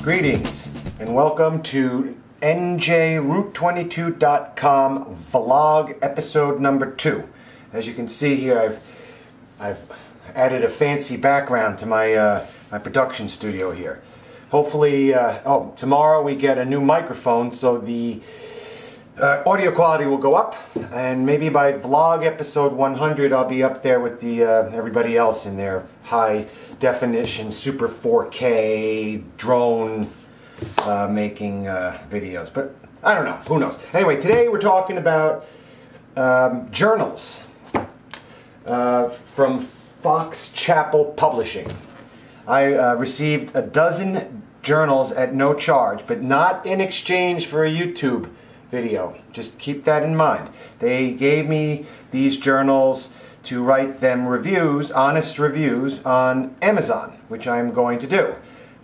Greetings and welcome to njroute22.com vlog episode number 2. As you can see here, I've added a fancy background to my my production studio here. Hopefully, tomorrow we get a new microphone, so the audio quality will go up, and maybe by vlog episode 100 I'll be up there with the everybody else in their high definition super 4K drone making videos. But I don't know, who knows. Anyway, today we're talking about journals from Fox Chapel Publishing. I received a dozen journals at no charge, but not in exchange for a YouTube video. Just keep that in mind. They gave me these journals to write them reviews, honest reviews, on Amazon, which I'm going to do.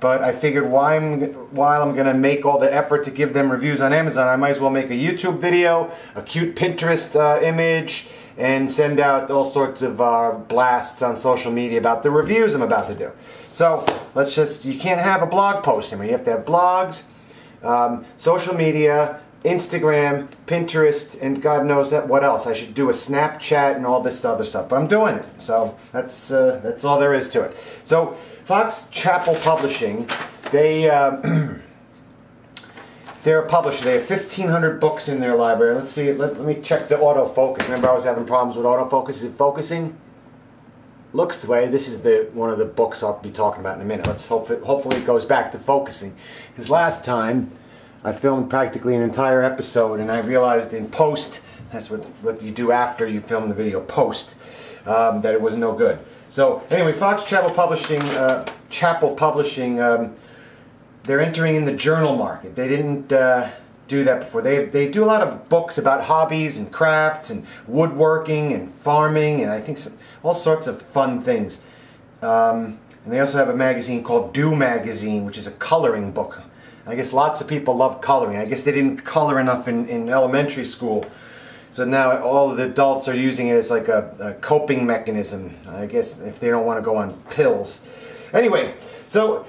But I figured while I'm going to make all the effort to give them reviews on Amazon, I might as well make a YouTube video, a cute Pinterest image, and send out all sorts of blasts on social media about the reviews I'm about to do. So you can't have a blog post anymore. You have to have blogs, social media, Instagram, Pinterest, and God knows what else. I should do a Snapchat and all this other stuff, but I'm doing it. So that's all there is to it. So Fox Chapel Publishing, they're a publisher. They have 1,500 books in their library. Let's see. Let me check the autofocus. Remember, I was having problems with autofocus. Is it focusing? Looks the way. This is one of the books I'll be talking about in a minute. Let's hopefully it goes back to focusing. Because last time I filmed practically an entire episode, and I realized in post, that's what you do after you film the video, post, that it was no good. So anyway, Fox Chapel Publishing, they're entering in the journal market. They didn't do that before. They do a lot of books about hobbies and crafts and woodworking and farming, and I think all sorts of fun things. And they also have a magazine called Do Magazine, which is a coloring book. I guess lots of people love coloring. I guess they didn't color enough in elementary school. So now all of the adults are using it as like a coping mechanism, I guess, if they don't want to go on pills. Anyway, so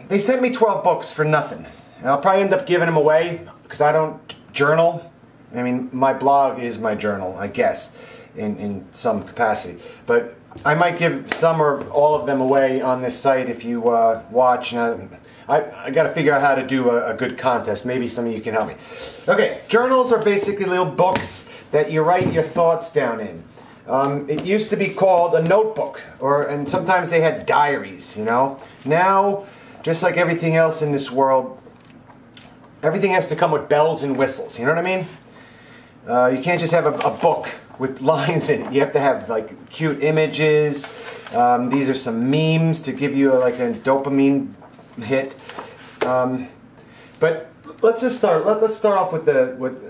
they sent me 12 books for nothing. And I'll probably end up giving them away because I don't journal. I mean, my blog is my journal, I guess, in some capacity. But I might give some or all of them away on this site if you watch. I got to figure out how to do a good contest. Maybe some of you can help me. Okay, journals are basically little books that you write your thoughts down in. It used to be called a notebook, and sometimes they had diaries, you know. Now, just like everything else in this world, everything has to come with bells and whistles, you know what I mean? You can't just have a book with lines in it. You have to have like cute images. These are some memes to give you like a dopamine hit. But let's just start. Let's start off with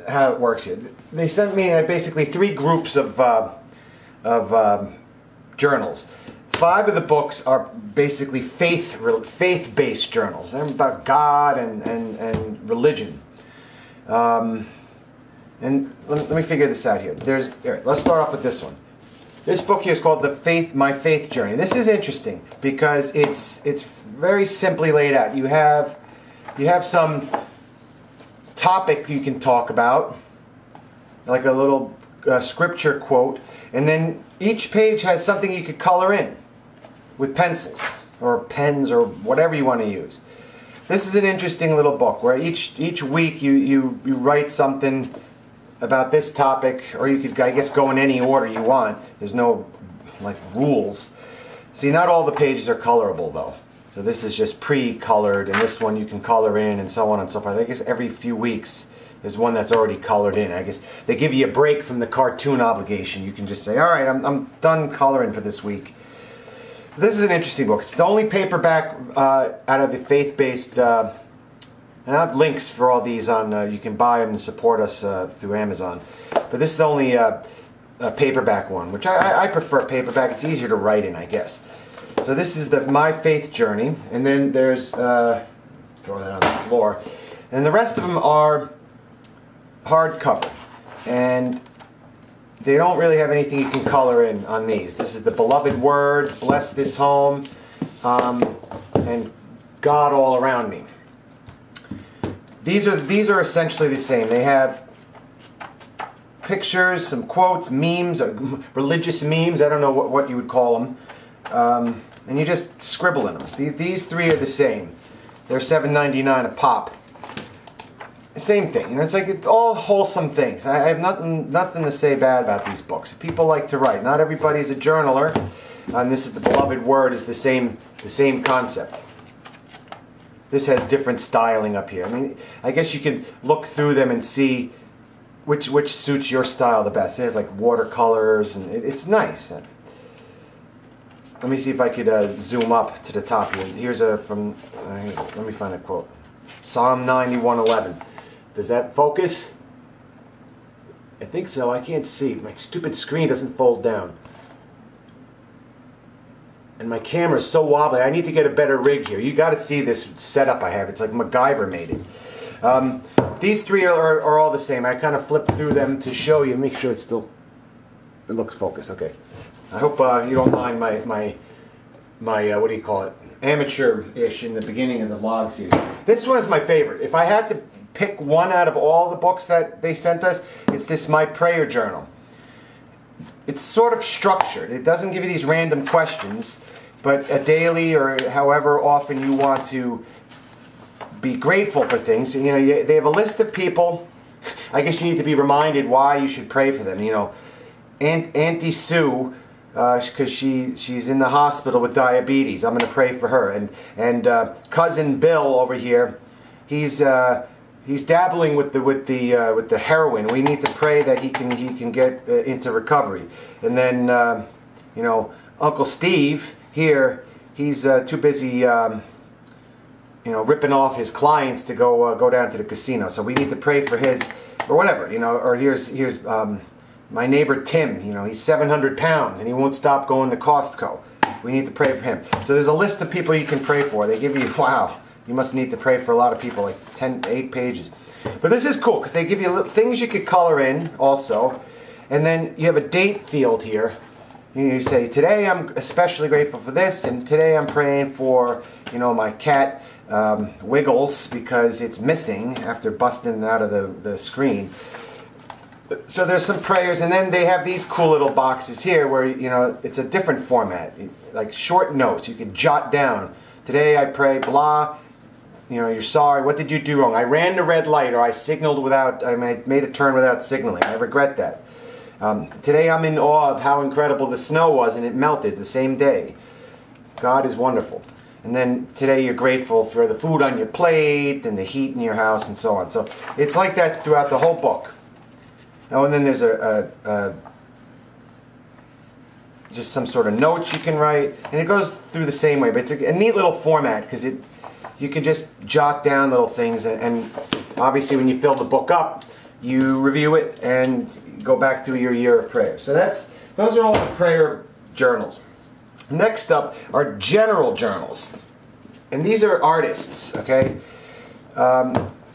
how it works here. They sent me basically 3 groups of journals. 5 of the books are basically faith-based journals. They're about God and religion. And let me figure this out here. Here, let's start off with this one. This book here is called My Faith Journey. This is interesting because it's very simply laid out. You have some topic you can talk about, like a little scripture quote, and then each page has something you could color in with pencils or pens or whatever you want to use. This is an interesting little book where each week you write something about this topic, or you could, I guess, go in any order you want. There's no like rules. See, not all the pages are colorable though. So this is just pre-colored, and this one you can color in, and so on and so forth. I guess every few weeks there's one that's already colored in. I guess they give you a break from the cartoon obligation. You can just say, all right, I'm done coloring for this week. This is an interesting book. It's the only paperback out of the faith-based, and I have links for all these on, you can buy them and support us through Amazon. But this is the only paperback one, which I prefer paperback. It's easier to write in, I guess. So this is My Faith Journey, and then there's, throw that on the floor, and the rest of them are hardcover, and they don't really have anything you can color in on these. This is the Beloved Word, Bless This Home, and God All Around Me. these are essentially the same. They have pictures, some quotes, memes, religious memes. I don't know what you would call them. And you just scribble in them. These three are the same. They're $7.99 a pop. Same thing. You know, it's like all wholesome things. I have nothing to say bad about these books. People like to write. Not everybody's a journaler. And this is the beloved word is the same concept. This has different styling up here. I mean, I guess you could look through them and see which suits your style the best. It has like watercolors, and it's nice. Let me see if I could zoom up to the top here. Here's let me find a quote. Psalm 91:11. Does that focus? I think so. I can't see. My stupid screen doesn't fold down. And my camera is so wobbly. I need to get a better rig here. You got to see this setup I have. It's like MacGyver made it. These three are all the same. I kind of flipped through them to show you. Make sure it looks focused. Okay. I hope you don't mind my what do you call it? Amateur-ish in the beginning of the vlog series. This one is my favorite. If I had to pick one out of all the books that they sent us, it's this My Prayer Journal. It's sort of structured. It doesn't give you these random questions, but a daily or however often you want to be grateful for things. You know, they have a list of people. I guess you need to be reminded why you should pray for them. You know, Auntie Sue, because she's in the hospital with diabetes. I'm going to pray for her. And cousin Bill over here, he's dabbling with the heroin. We need to pray that he can get into recovery. And then you know, Uncle Steve here, he's too busy you know, ripping off his clients to go down to the casino. So we need to pray for his, or whatever, you know. Or here's my neighbor Tim. You know, he's 700 pounds and he won't stop going to Costco. We need to pray for him. So there's a list of people you can pray for. They give you, wow, you must need to pray for a lot of people, like 8 pages. But this is cool because they give you things you could color in also. And then you have a date field here. You say, today I'm especially grateful for this, and today I'm praying for, you know, my cat Wiggles, because it's missing after busting out of the screen. So there's some prayers, and then they have these cool little boxes here where, you know, it's a different format, like short notes. You can jot down, today I pray blah, you know, you're sorry, what did you do wrong? I ran the red light, or I made a turn without signaling. I regret that. Today I'm in awe of how incredible the snow was and it melted the same day. God is wonderful. And then today you're grateful for the food on your plate and the heat in your house and so on. So it's like that throughout the whole book. Oh, and then there's just some sort of notes you can write, and it goes through the same way, but it's a neat little format because you can just jot down little things, and obviously when you fill the book up, you review it and go back through your year of prayer. So those are all the prayer journals. Next up are general journals, and these are artists. Okay,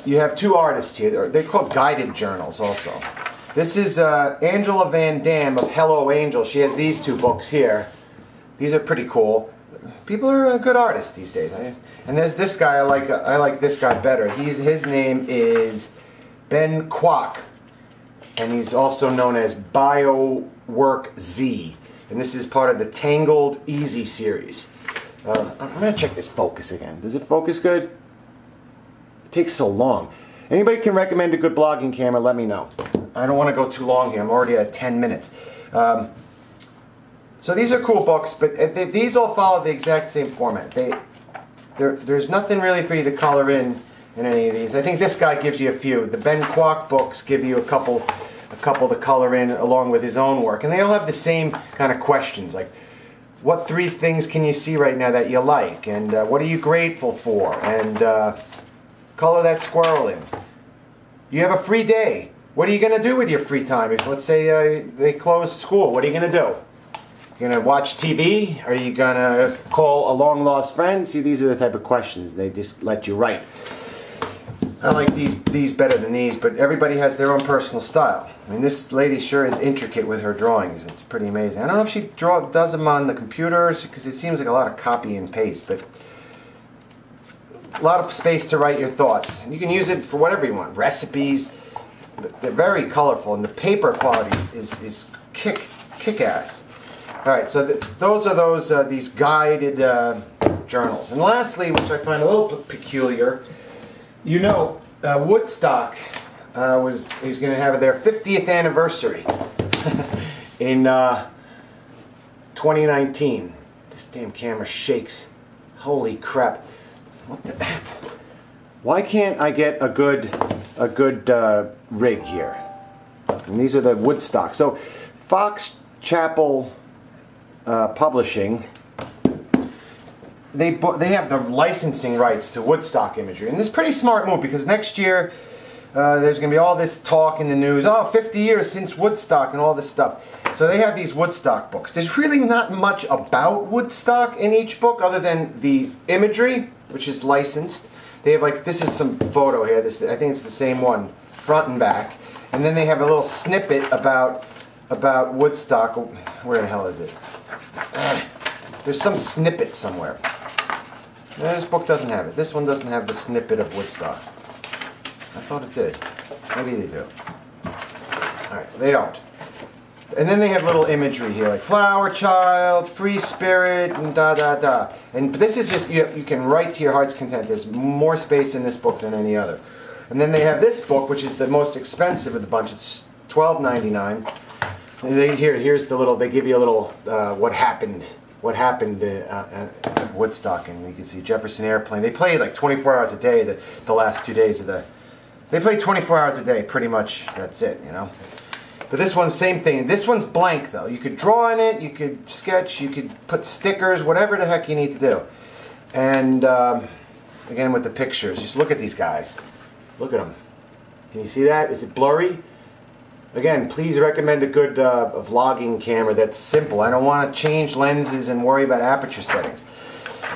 you have 2 artists here. They're called guided journals also. This is Angela Van Dam of Hello Angel. She has these 2 books here. These are pretty cool. People are good artists these days. And there's this guy. I like this guy better. His name is Ben Kwok, and he's also known as BioWork Z. And this is part of the Tangled Easy series. I'm going to check this focus again. Does it focus good? It takes so long. Anybody can recommend a good blogging camera, let me know. I don't want to go too long here. I'm already at 10 minutes. So these are cool books, but these all follow the exact same format. There's nothing really for you to color in any of these. I think this guy gives you a few. The Ben Kwok books give you a couple to color in along with his own work. And they all have the same kind of questions, like, what 3 things can you see right now that you like? And what are you grateful for? And color that squirrel in. You have a free day. What are you going to do with your free time? If, let's say, they close school, what are you going to do? You're going to watch TV? Are you going to call a long-lost friend? See, these are the type of questions they just let you write. I like these better than these, but everybody has their own personal style. I mean, this lady sure is intricate with her drawings. It's pretty amazing. I don't know if she does them on the computers, because it seems like a lot of copy and paste, but space to write your thoughts. And you can use it for whatever you want. Recipes. They're very colorful, and the paper quality is kick-ass. All right, so those are these guided journals. And lastly, which I find a little peculiar, you know, Woodstock is going to have their 50th anniversary in 2019. This damn camera shakes. Holy crap! What the F? Why can't I get a good rig here? And these are the Woodstock. So Fox Chapel Publishing, they have the licensing rights to Woodstock imagery, and this is a pretty smart move because next year there's going to be all this talk in the news. Oh, 50 years since Woodstock and all this stuff. So they have these Woodstock books. There's really not much about Woodstock in each book other than the imagery, which is licensed. They have like, this is some photo here. This, I think it's the same one, front and back. And then they have a little snippet about Woodstock. Where the hell is it? There's some snippet somewhere. No, this book doesn't have it. This one doesn't have the snippet of Woodstock. I thought it did. Maybe they do. Alright, they don't. And then they have little imagery here, like flower child, free spirit, and da-da-da. And this is just, you can write to your heart's content. There's more space in this book than any other. And then they have this book, which is the most expensive of the bunch. It's $12.99. And here's the little, they give you a little, what happened at Woodstock. And you can see Jefferson Airplane. They played like 24 hours a day the last 2 days of they played 24 hours a day, pretty much. That's it, you know. But this one's same thing. This one's blank though. You could draw in it, you could sketch, you could put stickers, whatever the heck you need to do. And again with the pictures, just look at these guys. Look at them. Can you see that? Is it blurry? Again, please recommend a good vlogging camera that's simple. I don't want to change lenses and worry about aperture settings.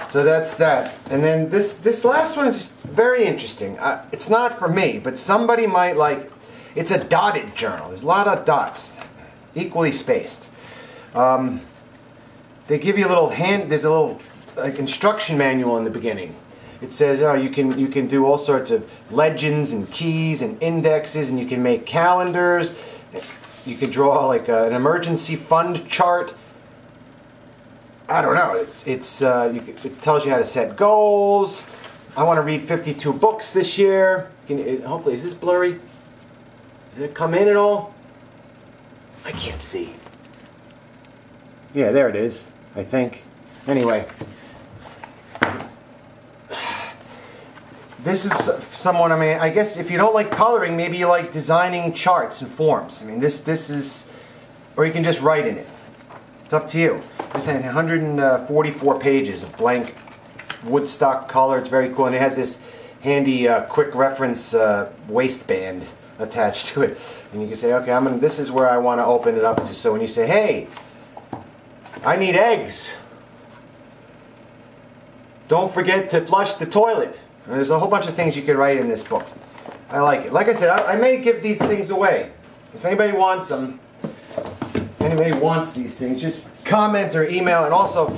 So that's that. And then this last one is very interesting. It's not for me, but somebody might like. It's a dotted journal. There's a lot of dots, equally spaced. They give you a little there's a little like instruction manual in the beginning. It says, oh, you can do all sorts of legends and keys and indexes, and you can make calendars. You can draw like an emergency fund chart. I don't know. It tells you how to set goals. I want to read 52 books this year. Hopefully, is this blurry? Did it come in at all? I can't see. Yeah, there it is, I think. Anyway. This is someone, I mean, I guess if you don't like coloring, maybe you like designing charts and forms. I mean, this is, or you can just write in it. It's up to you. This is 144 pages of blank Woodstock color. It's very cool, and it has this handy quick reference waistband attached to it. And you can say, okay, this is where I want to open it up to. So when you say, hey, I need eggs, don't forget to flush the toilet. And there's a whole bunch of things you could write in this book. I like it. Like I said, I may give these things away. If anybody wants them, anybody wants these things, just comment or email. And also,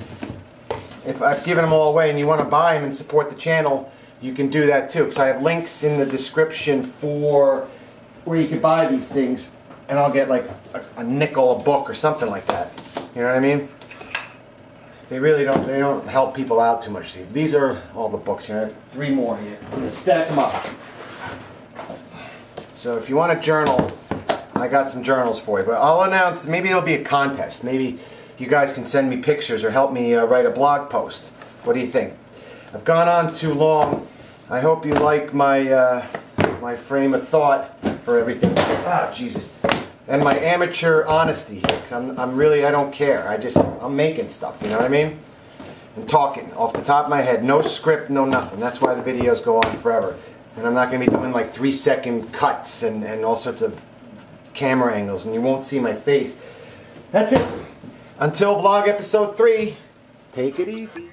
if I've given them all away and you want to buy them and support the channel, you can do that too. Because I have links in the description for where you can buy these things. And I'll get like a nickel a book or something like that. You know what I mean? They really don't help people out too much. These are all the books here. I have 3 more here. I'm going to stack them up. So if you want a journal, I got some journals for you. But I'll announce, maybe it'll be a contest. Maybe you guys can send me pictures or help me write a blog post. What do you think? I've gone on too long. I hope you like my my frame of thought for everything. Ah, Jesus. And my amateur honesty here, because I'm really, I don't care. I'm making stuff, you know what I mean? I'm talking off the top of my head, no script, no nothing. That's why the videos go on forever. And I'm not going to be doing like 3-second cuts and all sorts of camera angles, and you won't see my face. That's it. Until vlog episode 3, take it easy.